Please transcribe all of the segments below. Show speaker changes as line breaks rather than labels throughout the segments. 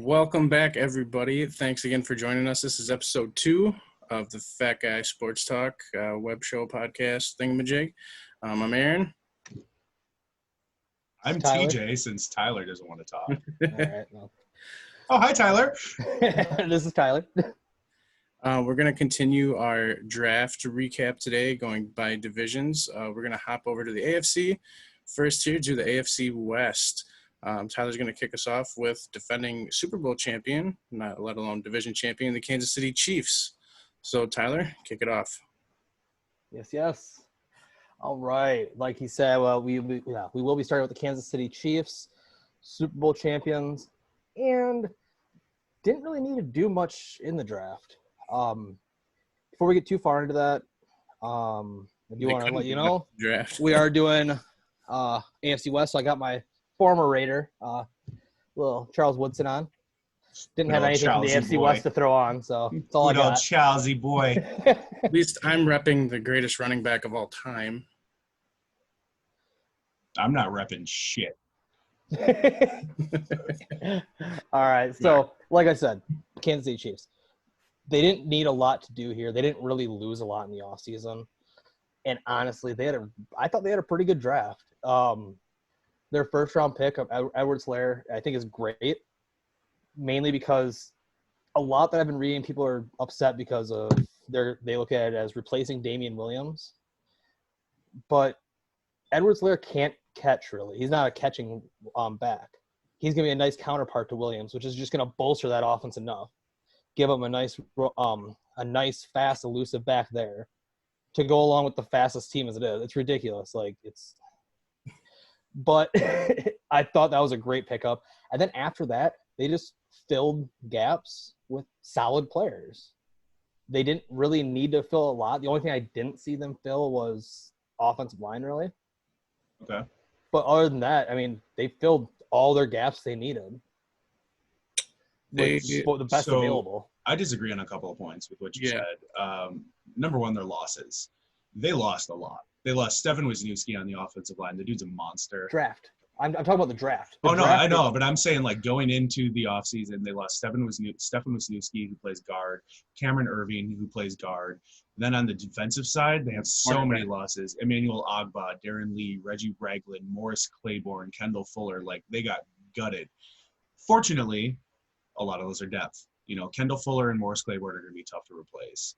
Welcome back, everybody. Thanks again for joining us. This is episode 2 of the Fat Guy Sports Talk web show podcast thingamajig. I'm Aaron.
I'm
Tyler.
TJ, since Tyler doesn't want to talk.
All right. Well.
Oh, hi, Tyler.
This is Tyler.
We're going to continue our draft recap today, going by divisions. We're going to hop over to the AFC first here, do the AFC West. Tyler's going to kick us off with defending Super Bowl champion, not let alone division champion, the Kansas City Chiefs. So, Tyler, kick it off.
Yes. All right. Like he said, well, we will be starting with the Kansas City Chiefs, Super Bowl champions, and didn't really need to do much in the draft. Before we get too far into that, I do want to let you know
draft.
We are doing AFC West. So I got my former Raider, little Charles Woodson on. Didn't have anything from the AFC West to throw on, so that's all I got.
Chelsea boy.
At least I'm repping the greatest running back of all time.
I'm not repping shit.
All right, so like I said, Kansas City Chiefs. They didn't need a lot to do here. They didn't really lose a lot in the offseason. And honestly, I thought they had a pretty good draft. Their first-round pick of Edwards-Helaire, I think, is great, mainly because a lot that I've been reading, people are upset because of they look at it as replacing Damian Williams. But Edwards-Helaire can't catch, really. He's not a catching back. He's going to be a nice counterpart to Williams, which is just going to bolster that offense enough. Give him a nice, fast, elusive back there to go along with the fastest team as it is. It's ridiculous. But I thought that was a great pickup. And then after that, they just filled gaps with solid players. They didn't really need to fill a lot. The only thing I didn't see them fill was offensive line, really.
Okay.
But other than that, I mean, they filled all their gaps they needed. The best available.
I disagree on a couple of points with what you said. Number one, their losses. They lost a lot. They lost Stefan Wisniewski on the offensive line. The dude's a monster.
Draft. I'm talking about the draft.
I know, but I'm saying going into the offseason, they lost Stefan Wisniewski, who plays guard, Cameron Irving, who plays guard. Then on the defensive side, they have so many losses. Emmanuel Ogbah, Darren Lee, Reggie Ragland, Morris Claiborne, Kendall Fuller. They got gutted. Fortunately, a lot of those are depth. Kendall Fuller and Morris Claiborne are going to be tough to replace.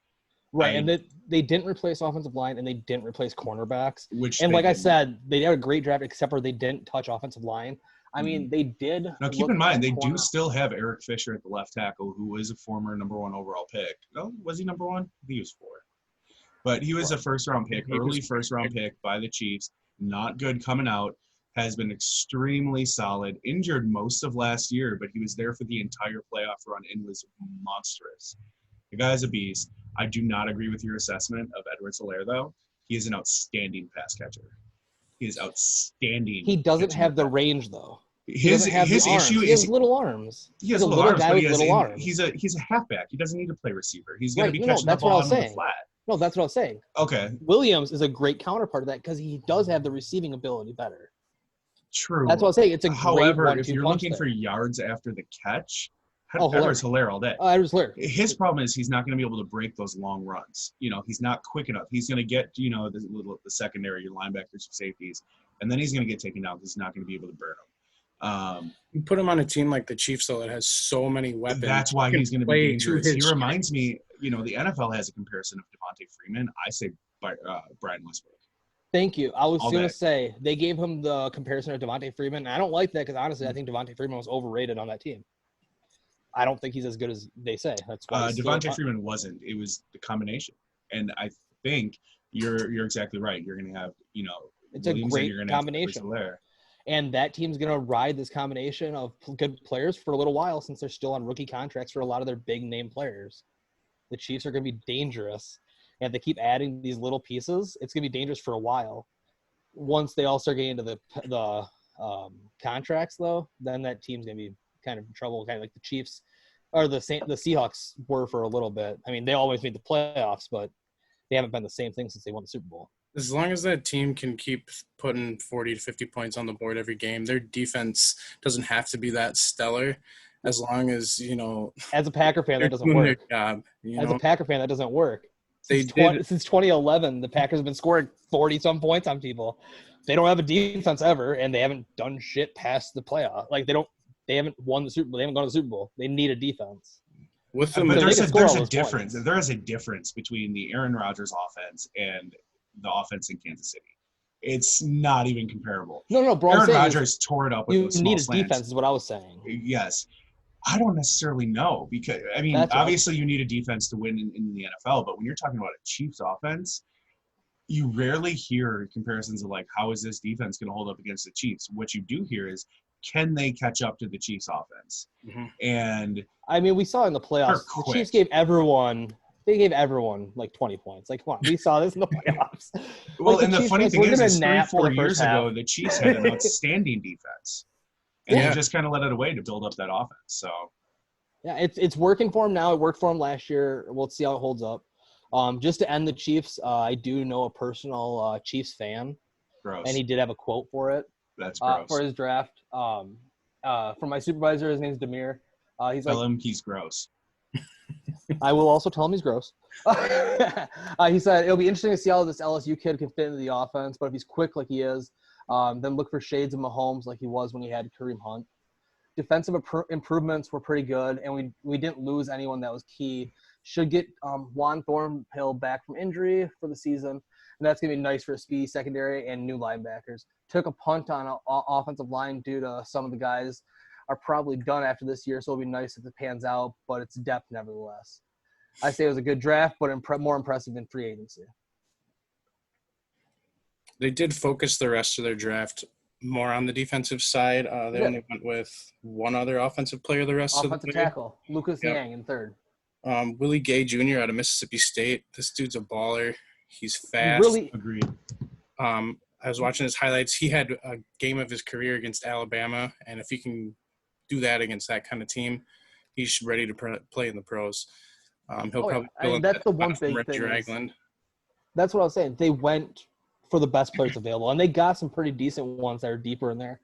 Right, and they didn't replace offensive line, and they didn't replace cornerbacks. I said, they had a great draft, except for they didn't touch offensive line. I mean, they did.
Now, keep in mind, they do still have Eric Fisher at the left tackle, who is a former number 1 overall pick. No, was he number 1? He was 4. But he was a first-round pick, early first-round pick by the Chiefs. Not good coming out. Has been extremely solid. Injured most of last year, but he was there for the entire playoff run and was monstrous. The guy's a beast. I do not agree with your assessment of Edwards-Helaire, though. He is an outstanding pass catcher. He is outstanding.
He doesn't have the range, though.
His issue is
he has little arms.
He has little arms, but he's a halfback. He doesn't need to play receiver. He's going to be catching the ball on the flat.
No, that's what I was saying.
Okay.
Williams is a great counterpart to that because he does have the receiving ability better.
True.
That's what I was saying. It's a great
However, if you're looking for yards after the catch, Edwards-Helaire all day.
Edwards-Helaire.
His problem is he's not going to be able to break those long runs. He's not quick enough. He's going to get, the secondary, your linebackers, your safeties, and then he's going to get taken out. He's not going to be able to burn them.
You put him on a team like the Chiefs, though, that has so many weapons.
That's why he's going to be dangerous. He reminds me, the NFL has a comparison of Devontae Freeman. I say Brian Westbrook.
Thank you. I was going to say, they gave him the comparison of Devontae Freeman. And I don't like that because, honestly, I think Devontae Freeman was overrated on that team. I don't think he's as good as they say. That's why
Devontae Freeman wasn't. It was the combination. And I think you're exactly right. You're going to have,
it's Williams, a great combination. And that team's going to ride this combination of good players for a little while since they're still on rookie contracts for a lot of their big-name players. The Chiefs are going to be dangerous. And if they keep adding these little pieces, it's going to be dangerous for a while. Once they all start getting into the contracts, though, then that team's going to be kind of in trouble, kind of like the Chiefs or the Seahawks were for a little bit. I mean, they always made the playoffs, but they haven't been the same thing since they won the Super Bowl.
As long as that team can keep putting 40 to 50 points on the board every game, their defense doesn't have to be that stellar. as long as, you know,
As a Packer fan,
they're
that doesn't
doing their
work.
job. You
As a
know,
Packer fan, that doesn't work.
they
Since 2011, the Packers have been scoring 40-some points on people. They don't have a defense ever, and they haven't done shit past the playoff. Like, they haven't won the Super Bowl. They haven't gone to the Super Bowl. They need a defense.
with
But
the
there's
score all
a
those
difference.
points.
There is a difference between the Aaron Rodgers offense and the offense in Kansas City. It's not even comparable.
No, bro.
Aaron Rodgers tore it up with
You
those small
need a
slants.
defense, is what I was saying.
Yes. I don't necessarily know because, I mean,
That's what
obviously you need a defense to win in the NFL, but when you're talking about a Chiefs offense, you rarely hear comparisons of like, how is this defense going to hold up against the Chiefs? What you do hear is, can they catch up to the Chiefs offense?
Mhm.
And
I mean, we saw in the playoffs, the
quick.
Chiefs gave everyone like 20 points. Like, come on, we saw this in the playoffs.
well,
Like,
and the
Chiefs,
funny
like,
thing
we're
is
gonna nap for
3-4
the
years
first half.
ago, the Chiefs had an outstanding defense. And
Yeah.
they just kind of let it away to build up that offense. So
Yeah, it's working for him now. It worked for him last year. We'll see how it holds up. Just to end the Chiefs, I do know a personal Chiefs fan,
gross.
and he did have a quote for it
That's gross.
for his draft. From my supervisor, his name's Demir. He's
Tell
like,
him he's gross.
I will also tell him he's gross. He said it'll be interesting to see how this LSU kid can fit into the offense, but if he's quick like he is, then look for shades of Mahomes like he was when he had Kareem Hunt. Defensive improvements were pretty good, and we didn't lose anyone that was key. Should get Juan Thornhill back from injury for the season, and that's going to be nice for a speedy secondary and new linebackers. Took a punt on an offensive line due to some of the guys are probably done after this year, so it'll be nice if it pans out, but it's depth nevertheless. I say it was a good draft, but more impressive than free agency.
They did focus the rest of their draft more on the defensive side. They only went with one other offensive player the rest of the
Offensive
way.
tackle, Lucas Yang in third.
Willie Gay Jr. out of Mississippi State. This dude's a baller. He's fast.
Really,
Agreed.
I was watching his highlights. He had a game of his career against Alabama, and if he can do that against that kind of team, he's ready to play in the pros. He'll probably fill in
that's
that
the one
spot from
big
Reggie
thing.
Ragland.
That's what I was saying. They went for the best players available, and they got some pretty decent ones that are deeper in there.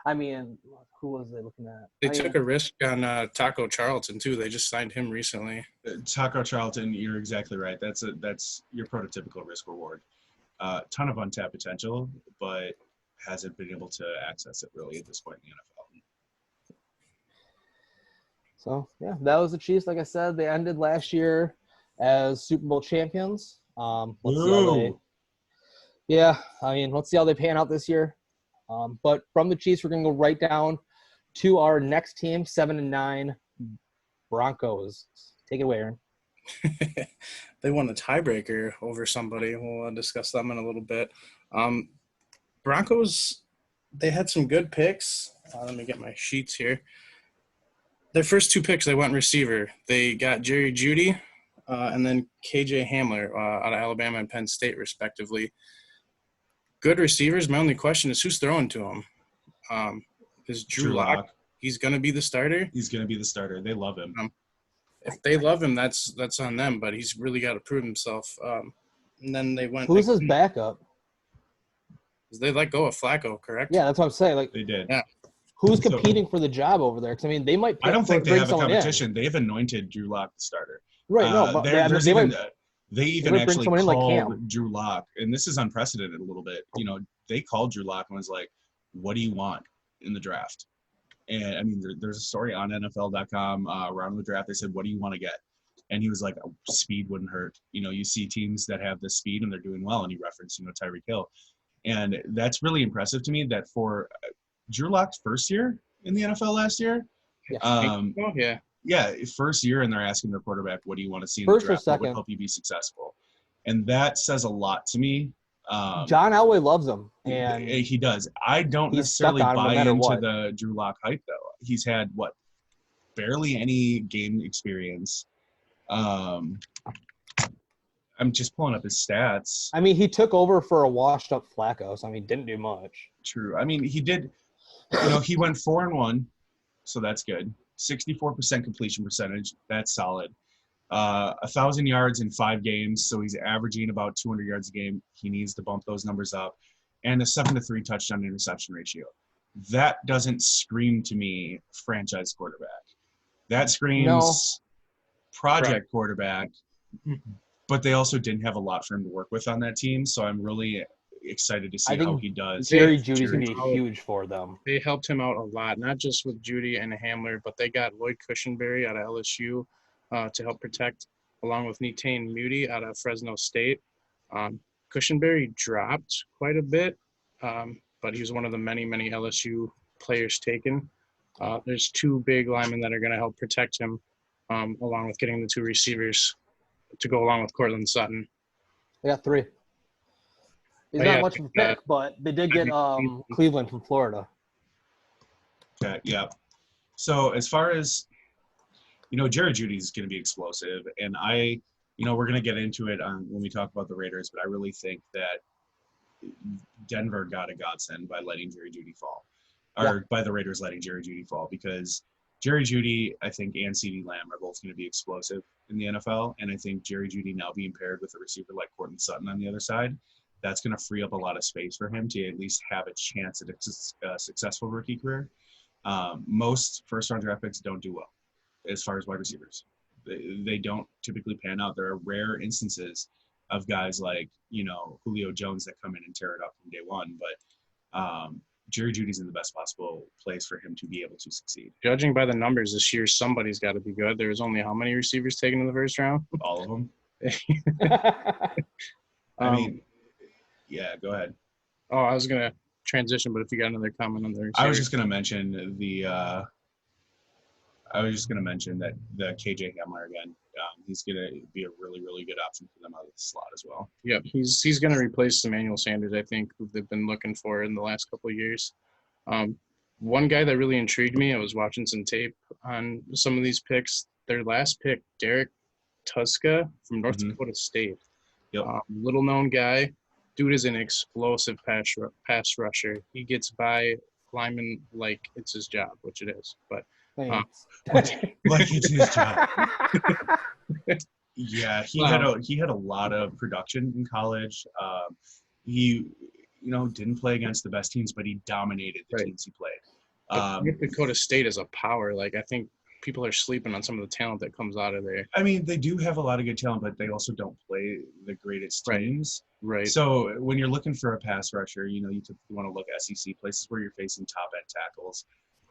I mean, who was they looking at?
They took a risk on Taco Charlton too. They just signed him recently.
Taco Charlton, you're exactly right. That's your prototypical risk reward. Ton of untapped potential, but hasn't been able to access it really at this point in the NFL.
So, yeah, that was the Chiefs. Like I said, they ended last year as Super Bowl champions. Let's see how they pan out this year. But from the Chiefs, we're going to go right down to our next team, 7-9, Broncos. Take it away, Aaron.
They won a tiebreaker over somebody. We'll discuss them in a little bit. Broncos, they had some good picks. Let me get my sheets here. Their first two picks, they went receiver. They got Jerry Jeudy and then KJ Hamler out of Alabama and Penn State, respectively. Good receivers. My only question is who's throwing to them? Is Drew Lock? He's going to be the starter?
He's going to be the starter. They love him.
If they love him, that's on them, but he's really got to prove himself. And then they went –
Who's his backup?
They let go of Flacco, correct?
Yeah, that's what I'm saying. Like,
they did.
Yeah.
Who's competing for the job over there? Because, I mean, they might –
I don't think they have a competition. They've anointed Drew Lock the starter.
Right, no. But
they even actually called
like
Drew Lock, and this is unprecedented a little bit. You know, they called Drew Lock and was like, what do you want in the draft? And, I mean, there's a story on NFL.com around the draft. They said, what do you want to get? And he was like, oh, speed wouldn't hurt. You know, you see teams that have the speed and they're doing well, and he referenced, Tyreek Hill. And that's really impressive to me that for Drew Lock's first year in the NFL last year. Yeah, first year, and they're asking their quarterback, what do you want to see in the draft? What would help you be successful? And that says a lot to me.
John Elway loves him. And
he does. I don't necessarily buy into the Drew Lock hype, though. He's had, barely any game experience. I'm just pulling up his stats.
I mean, he took over for a washed-up Flacco, so, I mean, didn't do much.
True. I mean, he did he went 4-1, so that's good. 64% completion percentage. That's solid. 1,000 yards in 5 games, so he's averaging about 200 yards a game. He needs to bump those numbers up. And a 7-3 touchdown interception ratio. That doesn't scream to me franchise quarterback. That screams project quarterback, but they also didn't have a lot for him to work with on that team. So I'm really excited to see how he does.
Jerry Jeudy's going to be huge for them.
They helped him out a lot, not just with Jeudy and Hamler, but they got Lloyd Cushenberry out of LSU to help protect, along with Netane Muti out of Fresno State. Cushenberry dropped quite a bit, but he was one of the many, many LSU players taken. There's 2 big linemen that are going to help protect him, along with getting the 2 receivers to go along with Cortland Sutton.
They got 3. He's not much of a pick, but they did get Cleveland from Florida.
Okay, yeah. So as far as, Jerry Jeudy is going to be explosive, and we're going to get into it when we talk about the Raiders, but I really think that Denver got a godsend by letting Jerry Jeudy fall, or by the Raiders letting Jerry Jeudy fall, because Jerry Jeudy, I think, and CeeDee Lamb are both going to be explosive in the NFL, and I think Jerry Jeudy now being paired with a receiver like Cortland Sutton on the other side, that's going to free up a lot of space for him to at least have a chance at a successful rookie career. Most first-round draft picks don't do well as far as wide receivers. They don't typically pan out. There are rare instances of guys like, Julio Jones that come in and tear it up from day one. But Jerry Jeudy's in the best possible place for him to be able to succeed.
Judging by the numbers this year, somebody's got to be good. There was only how many receivers taken in the first round?
All of them. I mean, yeah, go ahead.
Oh, I was going to transition, but if you got another comment on the receivers.
I was just going to mention that the KJ Hamler again. He's going to be a really, really good option for them out of the slot as well.
Yeah, he's going to replace Emmanuel Sanders, I think, who they've been looking for in the last couple of years. One guy that really intrigued me, I was watching some tape on some of these picks. Their last pick, Derek Tuska from North Dakota State.
Yep.
Little-known guy. Dude is an explosive pass rusher. He gets by linemen like it's his job, which it is. But
like it's his job. Yeah, he had a lot of production in college. He didn't play against the best teams, but he dominated the teams he played.
North Dakota State is a power. Like, I think people are sleeping on some of the talent that comes out of there.
I mean, they do have a lot of good talent, but they also don't play the greatest teams.
Right.
So when you're looking for a pass rusher, you typically want to look at SEC, places where you're facing top-end tackles.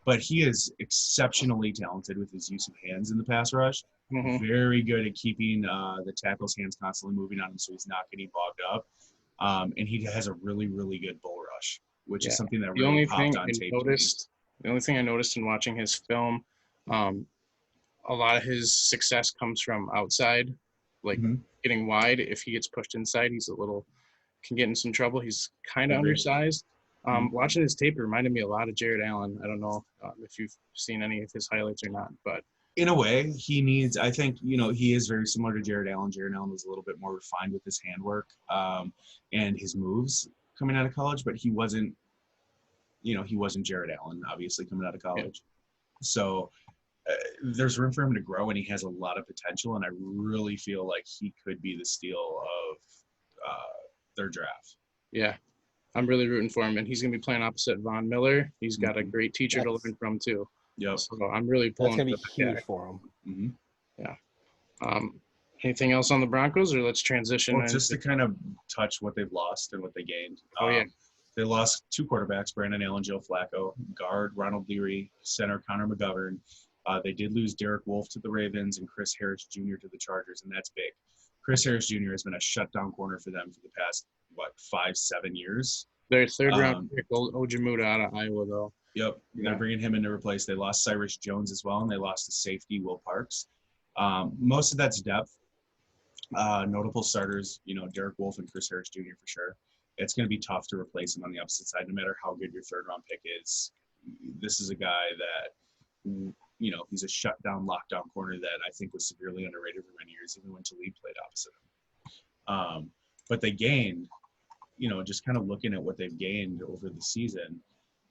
But he is exceptionally talented with his use of hands in the pass rush. Mm-hmm. Very good at keeping the tackle's hands constantly moving on him so he's not getting bogged up. And he has a really, really good bull rush, which is something that really popped on tape.
The only thing I noticed in watching his film, a lot of his success comes from outside, like getting wide. If he gets pushed inside, can get in some trouble. He's kind of undersized. Watching his tape reminded me a lot of Jared Allen. I don't know if you've seen any of his highlights or not, but
in a way, I think, he is very similar to Jared Allen. Jared Allen was a little bit more refined with his handwork and his moves coming out of college, but he wasn't Jared Allen, obviously, coming out of college. Yeah. So there's room for him to grow, and he has a lot of potential, and I really feel like he could be the steal of their draft.
Yeah. I'm really rooting for him, and he's going to be playing opposite Von Miller. He's got a great teacher to learn from, too.
Yep.
So I'm really pulling.
That's going to be huge for him.
Mm-hmm.
Yeah. Anything else on the Broncos, or let's transition?
Well, just to kind of touch what they've lost and what they gained.
Yeah.
They lost 2 quarterbacks, Brandon Allen, Joe Flacco, guard Ronald Leary, center Connor McGovern. They did lose Derek Wolfe to the Ravens and Chris Harris Jr. to the Chargers, and that's big. Chris Harris Jr. has been a shutdown corner for them for the past, 5-7 years.
Their third-round pick, Ojemuda out of Iowa, though.
Yep. Yeah. They're bringing him in to replace. They lost Cyrus Jones as well, and they lost the safety, Will Parks. Most of that's depth. Notable starters, Derek Wolfe and Chris Harris Jr. for sure. It's going to be tough to replace him on the opposite side, no matter how good your third-round pick is. This is a guy that, he's a shutdown, lockdown corner that I think was severely underrated for many years, even when Talib played opposite him. But they gained, just kind of looking at what they've gained over the season,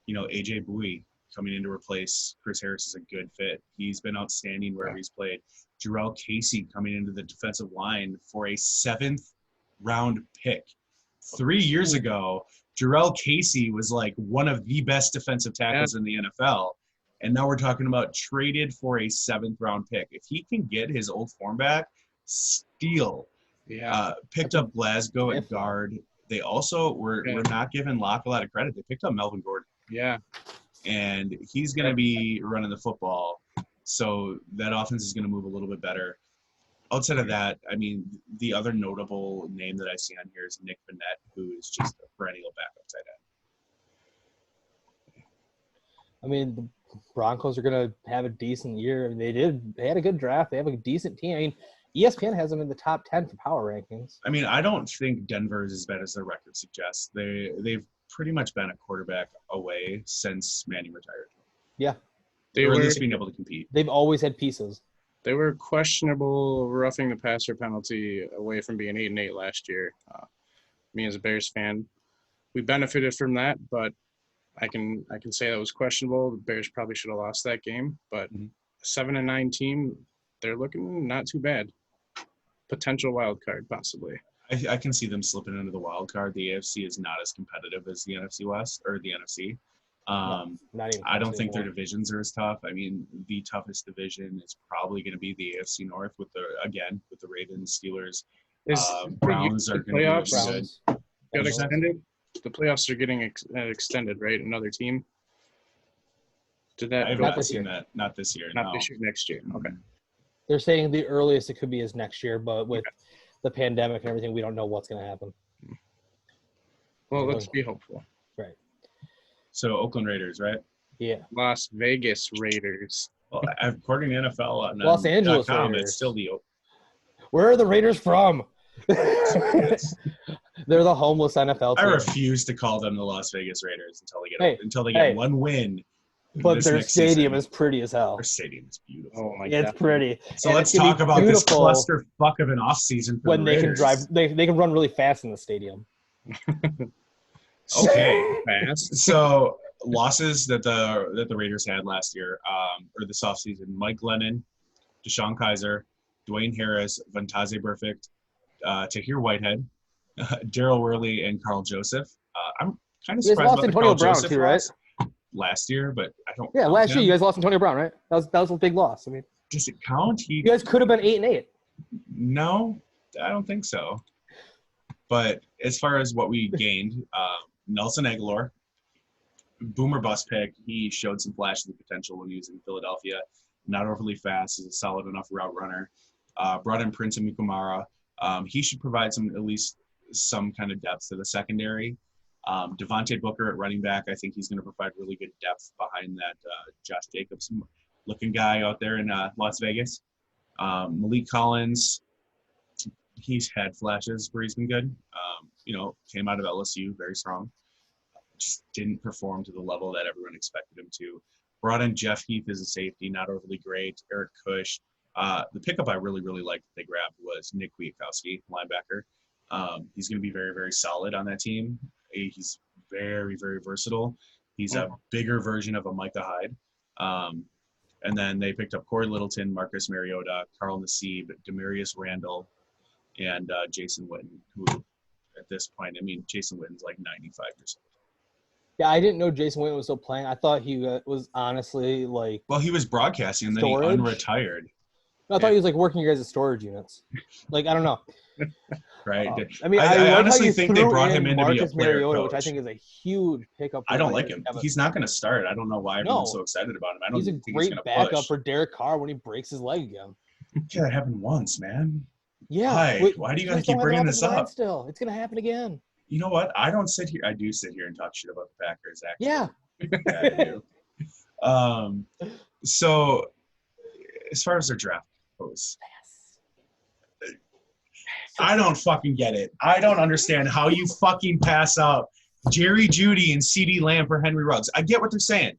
A.J. Bowie coming in to replace Chris Harris is a good fit. He's been outstanding wherever he's played. Jarrell Casey coming into the defensive line for a 7th-round pick. 3 years ago, Jarrell Casey was like one of the best defensive tackles in the NFL. And now we're talking about traded for a 7th-round pick. If he can get his old form back, steal.
Yeah.
Picked up Glasgow at guard. They also we're not giving Locke a lot of credit. They picked up Melvin Gordon.
Yeah.
And he's going to be running the football. So that offense is going to move a little bit better. Outside of that, I mean, the other notable name that I see on here is Nick Vannett, who is just a perennial backup tight end.
I mean, the Broncos are going to have a decent year. I mean, they had a good draft. They have a decent team. I mean, ESPN has them in the top 10 for power rankings.
I mean, I don't think Denver is as bad as their record suggests. They've pretty much been a quarterback away since Manning retired.
Yeah.
Or at least being able to compete.
They've always had pieces.
They were questionable roughing the passer penalty away from being 8-8 last year. Me as a Bears fan, we benefited from that, but I can say that was questionable. The Bears probably should have lost that game, but 7-9 team, they're looking not too bad. Potential wild card, possibly.
I can see them slipping into the wild card. The AFC is not as competitive as the NFC West or the NFC.
Not even
I don't think
anymore.
their divisions are as tough. I mean, the toughest division is probably going to be the AFC North with the Ravens, Steelers, Browns are going to be looking good.
Got extended. The playoffs are getting extended, right? Another team. Did that?
I have not seen that. Not this year.
Not this year. Next year. Okay.
They're saying the earliest it could be is next year, but with the pandemic and everything, we don't know what's going to happen.
Well, let's be hopeful.
Right.
So Oakland Raiders, right?
Yeah.
Las Vegas Raiders.
Well, according to NFL,
Los Angeles
.com,
Raiders.
it's still the.
Where are the Raiders from? They're the homeless NFL team.
I refuse to call them the Las Vegas Raiders until they get one win.
But their stadium is pretty as hell.
Their stadium is beautiful.
Oh my
God. It's pretty.
So let's talk about this clusterfuck of an offseason for
when
the
they
Raiders.
can drive. They can run really fast in the stadium.
Okay. Fast. So losses that the Raiders had last year, or this offseason: Mike Glennon, Deshaun Kaiser, Dwayne Harris, Vontaze Burfict, Tahir Whitehead, Daryl Worley, and Carl Joseph. I'm kind of surprised about the Carl Joseph
too, right?
Last year, but I don't.
Yeah, last year you guys lost Antonio Brown, right? That was a big loss. I mean,
does it count?
You guys could have been 8-8.
No, I don't think so. But as far as what we gained, Nelson Aguilar, boomer bust pick. He showed some flashes of potential when he was in Philadelphia. Not overly fast, is a solid enough route runner. Brought in Prince Amukamara. He should provide at least some kind of depth to the secondary. Devontae Booker at running back, I think he's going to provide really good depth behind that Josh Jacobs looking guy out there in Las Vegas. Malik Collins, he's had flashes where he's been good. Came out of LSU very strong. Just didn't perform to the level that everyone expected him to. Brought in Jeff Heath as a safety, not overly great. Eric Kush. The pickup I really, really liked that they grabbed was Nick Kwiatkowski, linebacker. He's going to be very, very solid on that team. He's very, very versatile. He's a bigger version of a Micah Hyde. And then they picked up Corey Littleton, Marcus Mariota, Carl Nassib, Demarius Randall, and Jason Witten, who at this point, Jason Witten's like 95 years old.
Yeah, I didn't know Jason Witten was still playing. I thought he was honestly like.
Well, he was broadcasting and then he unretired.
No, I thought he was like working your guys' storage units. Like, I don't know.
Right.
I
honestly think they brought him in to be a player
Mariota,
coach.
which I think is a huge pickup.
I don't like him. He's not going to start. I don't know why everyone's so excited about him. I don't think he's going to push. He's a great backup
for Derek Carr when he breaks his leg again.
Yeah, that happened once, man.
Yeah.
Why do you got to keep bringing this up?
Still, it's going to happen again.
You know what? I do sit here and talk shit about the Packers, actually.
Yeah.
I do. So, as far as their draft goes, I don't fucking get it. I don't understand how you fucking pass up Jerry Jeudy and CeeDee Lamb for Henry Ruggs. I get what they're saying.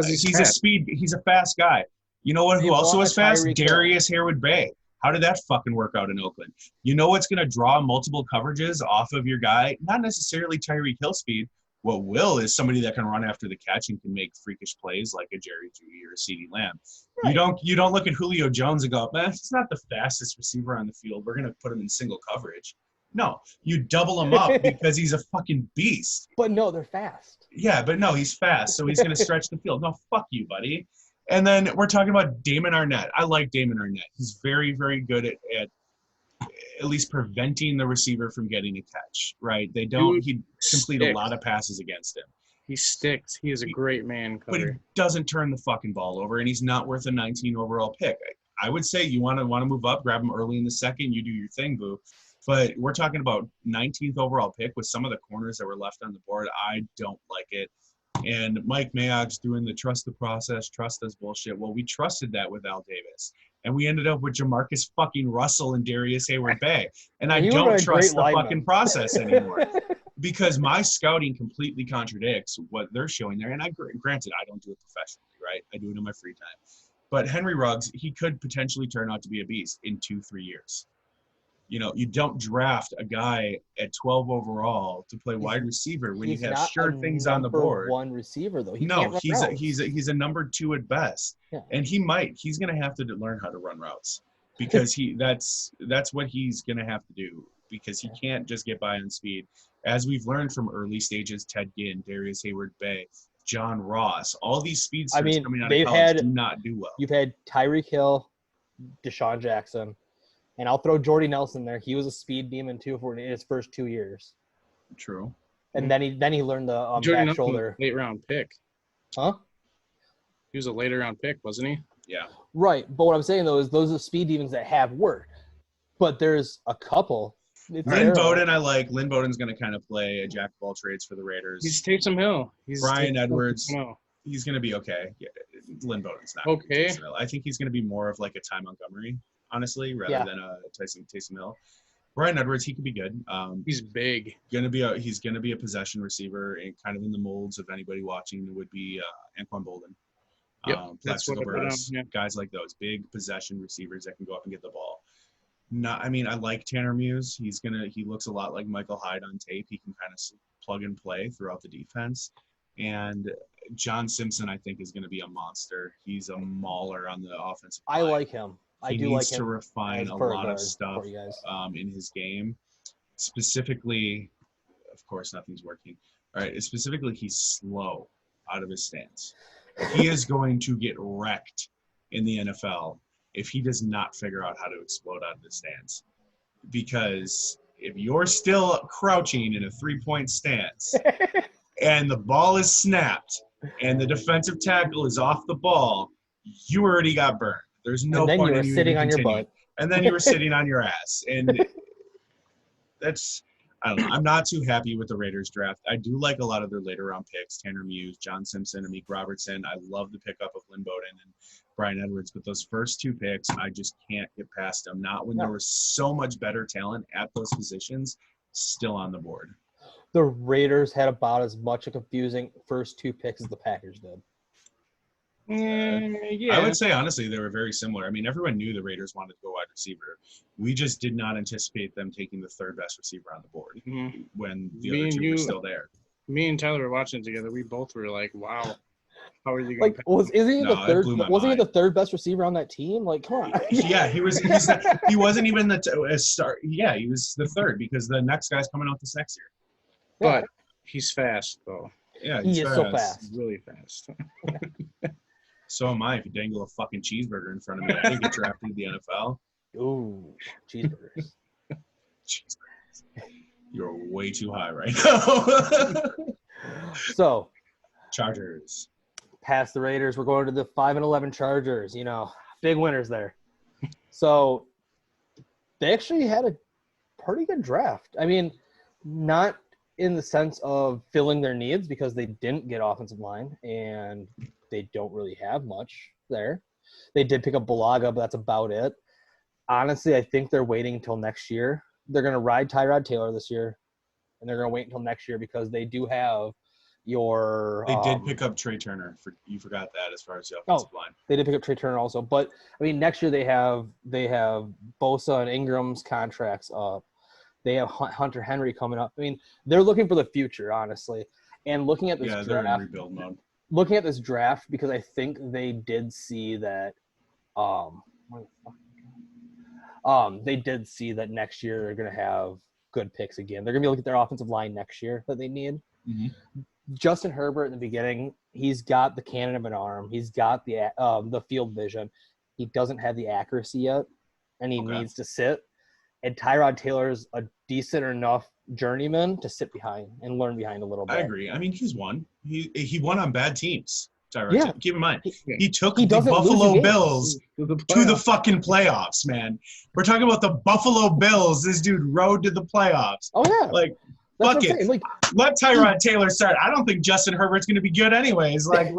He's a fast guy. You know what? Who also is fast? Darius Harewood-Bay. How did that fucking work out in Oakland? You know what's going to draw multiple coverages off of your guy? Not necessarily Tyreek Hill speed. What will is somebody that can run after the catch and can make freakish plays like a Jerry Jeudy or a CeeDee Lamb. Right. You don't look at Julio Jones and go, man, he's not the fastest receiver on the field. We're going to put him in single coverage. No, you double him up because he's a fucking beast.
But no, they're fast.
Yeah, but no, he's fast, so he's going to stretch the field. No, fuck you, buddy. And then we're talking about Damon Arnett. I like Damon Arnett. He's very, very good at least preventing the receiver from getting a catch, right? He complete a lot of passes against him.
He sticks. He is a great man
But he
cover.
doesn't turn the fucking ball over, and he's not worth a 19 overall pick. I would say you want to move up, grab him early in the second, you do your thing, boo. But we're talking about 19th overall pick with some of the corners that were left on the board. I don't like it. And Mike Mayock's doing the trust the process, trust us bullshit. Well, we trusted that with Al Davis. And we ended up with Jamarcus fucking Russell and Darius Hayward-Bay. And I don't trust the fucking process anymore. Because my scouting completely contradicts what they're showing there. And granted, I don't do it professionally, right? I do it in my free time. But Henry Ruggs, he could potentially turn out to be a beast in 2-3 years. You know, you don't draft a guy at 12 overall to play wide receiver when you have sure things on the board.
One receiver though.
He's a number 2 at best, and he's going to have to learn how to run routes because that's what he's going to have to do because he can't just get by on speed. As we've learned from early stages, Ted Ginn, Darius Hayward-Bay, John Ross, all these speedsters coming out of college do not do well.
You've had Tyreek Hill, Deshaun Jackson. And I'll throw Jordy Nelson there. He was a speed demon too for his first 2 years.
True.
And then he learned the back shoulder.
Late round pick.
Huh?
He was a later round pick, wasn't he?
Yeah.
Right. But what I'm saying though is those are speed demons that have worked. But there's a couple.
Lynn Bowden, I like. Lynn Bowden's going to kind of play a jack of all trades for the Raiders.
He's Taysom Hill.
Brian Edwards. He's going to be okay. Yeah, Lynn Bowden's not
okay.
I think he's going to be more of like a Ty Montgomery. Honestly, rather than a Taysom Hill. Brian Edwards, he could be good.
He's big.
He's gonna be a possession receiver, and kind of in the molds of anybody watching would be Anquan Bolden.
That's what
guys like those big possession receivers that can go up and get the ball. I like Tanner Muse. He looks a lot like Michael Hyde on tape. He can kind of plug and play throughout the defense. And John Simpson, I think, is going to be a monster. He's a mauler on the offensive line.
I like him.
He needs to refine a lot of stuff in his game. Specifically, of course, nothing's working. All right, specifically, he's slow out of his stance. He is going to get wrecked in the NFL if he does not figure out how to explode out of the stance. Because if you're still crouching in a 3-point stance and the ball is snapped and the defensive tackle is off the ball, you already got burned. There's no point in you
sitting on your butt.
And then you were sitting on your ass. And that's – I don't know. I'm not too happy with the Raiders draft. I do like a lot of their later round picks, Tanner Muse, John Simpson, Amik Robertson. I love the pickup of Lynn Bowden and Brian Edwards. But those first 2 picks, I just can't get past them. Not when there was so much better talent at those positions still on the board.
The Raiders had about as much a confusing first 2 picks as the Packers did.
I would say, honestly, they were very similar. I mean, everyone knew the Raiders wanted to go wide receiver. We just did not anticipate them taking the 3rd best receiver on the board when the other 2 were still there.
Me and Tyler were watching it together. We both were like, wow, how are you going to
wasn't he the 3rd best receiver on that team? Like, come on.
Yeah, he wasn't even the start. Yeah, he was the 3rd because the next guy's coming out this next year.
But he's fast, though.
Yeah,
he is so fast.
He's really fast.
So am I if you dangle a fucking cheeseburger in front of me. I think get drafted in the NFL.
Ooh, cheeseburgers.
Cheeseburgers. You're way too high right now.
So,
Chargers.
Past the Raiders, we're going to the 5-11 Chargers. Big winners there. So, they actually had a pretty good draft. I mean, not in the sense of filling their needs because they didn't get offensive line and they don't really have much there. They did pick up Bulaga, but that's about it. Honestly, I think they're waiting until next year. They're going to ride Tyrod Taylor this year, and they're going to wait until next year because they do have your
They did pick up Trey Turner. You forgot that as far as the offensive line.
They did pick up Trey Turner also. But, I mean, next year they have Bosa and Ingram's contracts up. They have Hunter Henry coming up. I mean, they're looking for the future, honestly. And looking at this draft,
they're in rebuild mode.
Looking at this draft, because I think they did see that they did see that next year they're going to have good picks again. They're going to be looking at their offensive line next year that they need. Justin Herbert in the beginning, he's got the cannon of an arm. He's got the field vision. He doesn't have the accuracy yet, and he needs to sit. And Tyrod Taylor's a decent enough journeyman to sit behind and learn behind a little bit.
I agree. I mean, he's won. He won on bad teams. Tyrod.
Yeah.
Keep in mind, he took the
doesn't
Buffalo
lose
Bills to the fucking playoffs, man. We're talking about the Buffalo Bills. This dude rode to the playoffs.
Oh yeah.
Like,
That's
fuck
what I'm
it.
saying. Like,
Let Tyrod Taylor start. I don't think Justin Herbert's going to be good anyways. Like,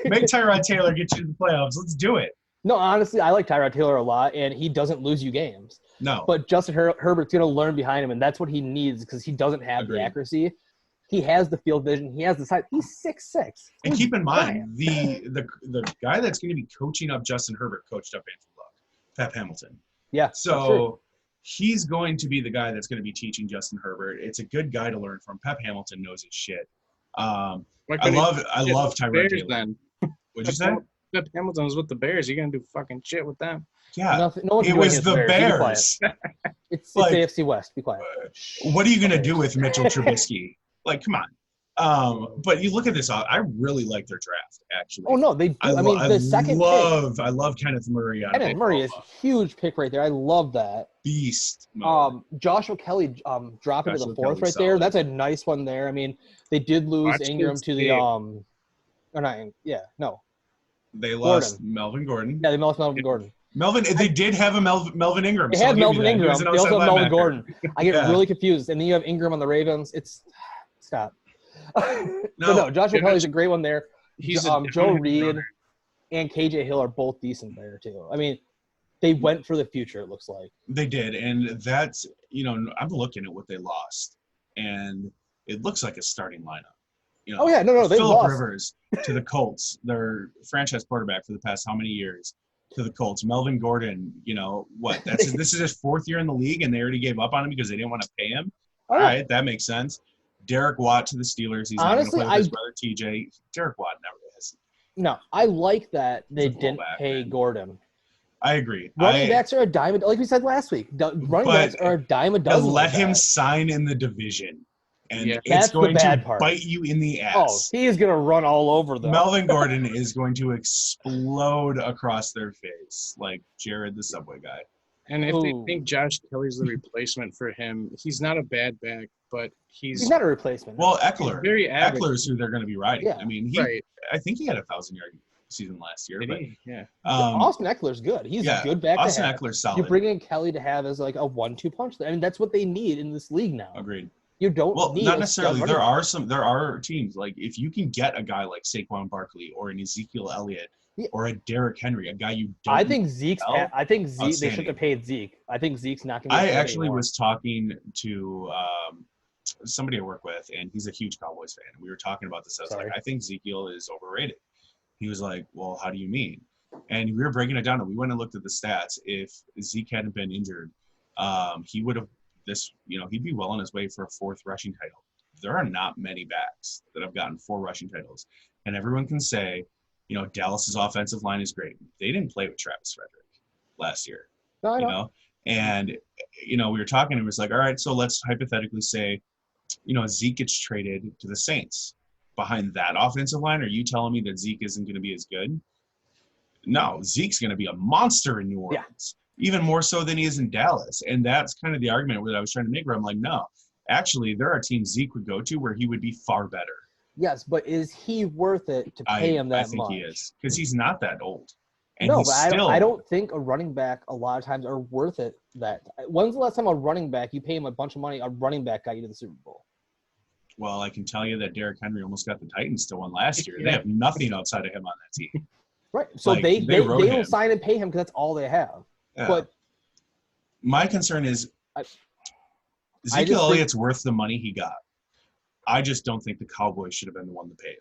make Tyrod Taylor get you to the playoffs. Let's do it.
no, honestly, I like Tyrod Taylor a lot, and he doesn't lose you games.
No.
But Justin Herbert's going to learn behind him, and that's what he needs because he doesn't have
Agreed.
the accuracy. He has the field vision. He has the size. He's 6'6".
And keep in mind, the guy that's going to be coaching up Justin Herbert coached up Andrew Luck, Pep Hamilton.
Yeah.
So he's going to be the guy that's going to be teaching Justin Herbert. It's a good guy to learn from. Pep Hamilton knows his shit. I love Tyrod Taylor.
Then.
What'd you say?
Pep Hamilton was with the Bears. You gonna do fucking shit with them?
Yeah,
no
it was the Bears.
It's
Like,
AFC West. Be quiet.
What are you going to do with Mitchell Trubisky? Like, come on. But you look at this. I really like their draft, actually.
Oh no, they do. I mean, the second pick.
I love Kenneth Murray.
Kenneth Murray is a huge pick right there. I love that.
Beast mode.
Joshua Kelly dropping to the fourth right there. That's a nice one there. I mean, they did lose Ingram to the
They lost Melvin Gordon.
Yeah, they lost Melvin Gordon.
They did have a Melvin Ingram.
They had Melvin Ingram. They also have Melvin Gordon. I get really confused. And then you have Ingram on the Ravens. Stop. No, Joshua Kelly's a great one there. Joe Reed and KJ Hill are both decent there too. I mean, they went for the future, it looks like.
They did, and that's, I'm looking at what they lost, and it looks like a starting lineup.
They
Phillip
lost.
Rivers to the Colts, their franchise quarterback for the past how many years, to the Colts. Melvin Gordon, this is his fourth year in the league, and they already gave up on him because they didn't want to pay him. All right, that makes sense. Derek Watt to the Steelers. He's not going to play with his brother TJ. Derek Watt never is.
No, I like that they didn't pay Gordon.
I agree.
Running backs are a dime, like we said last week. Running backs are a dime a dozen.
Let him sign in the division, and it's
that's
going
the bad
to
part.
bite you in the ass.
Oh, he is going to run all over them.
Melvin Gordon is going to explode across their face like Jared the Subway guy.
And if they think Josh Kelly's the replacement for him, he's not a bad back, but he's
not a replacement.
Well, Eckler.
Very average.
Eckler's who they're going to be riding.
Yeah.
I mean, I think he had a 1,000-yard season last year.
Austin Eckler's good. He's a good back.
Austin Eckler's solid.
You bring in Kelly to have as like a 1-2 punch. I mean, that's what they need in this league now.
Agreed.
You don't need
not necessarily. There are teams like if you can get a guy like Saquon Barkley or an Ezekiel Elliott or a Derrick Henry, a guy you don't.
I think Zeke. They should have paid Zeke. I think Zeke's not going to.
I actually was talking to somebody I work with, and he's a huge Cowboys fan. And we were talking about this. I was like, I think Ezekiel is overrated. He was like, well, how do you mean? And we were breaking it down, and we went and looked at the stats. If Zeke hadn't been injured, he would have he'd be well on his way for a 4th rushing title. There are not many backs that have gotten 4 rushing titles. And everyone can say, Dallas's offensive line is great. They didn't play with Travis Frederick last year.
No, I know.
And, we were talking, and it was like, all right, so let's hypothetically say, Zeke gets traded to the Saints. Behind that offensive line, are you telling me that Zeke isn't going to be as good? No, Zeke's going to be a monster in New Orleans, even more so than he is in Dallas. And that's kind of the argument that I was trying to make where I'm like, no, actually, there are teams Zeke would go to where he would be far better.
Yes, but is he worth it to pay him that much?
I think he is because he's not that old. And
no, but I don't think a running back a lot of times are worth it. When's the last time a running back, you pay him a bunch of money, a running back got you to the Super Bowl?
Well, I can tell you that Derrick Henry almost got the Titans to win last year. They have nothing outside of him on that team.
Right. So they don't sign and pay him because that's all they have.
Yeah.
But
my concern is Ezekiel Elliott's worth the money he got. I just don't think the Cowboys should have been the one to pay him.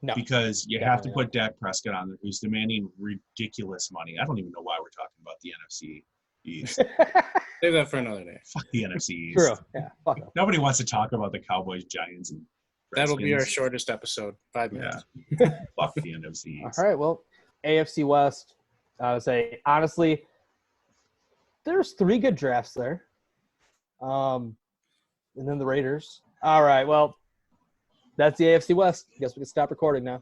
No.
Because you have to put Dak Prescott on there, who's demanding ridiculous money. I don't even know why we're talking about the NFC East.
Save that for another day.
Fuck the NFC East.
True. Yeah. Fuck them.
Nobody wants to talk about the Cowboys, Giants, and
That'll be our shortest episode. 5 minutes.
Yeah. Fuck the NFC East.
All right. Well, AFC West, I would say, honestly, there's 3 good drafts there. And then the Raiders. All right. Well, That's the AFC West. Guess we can stop recording now.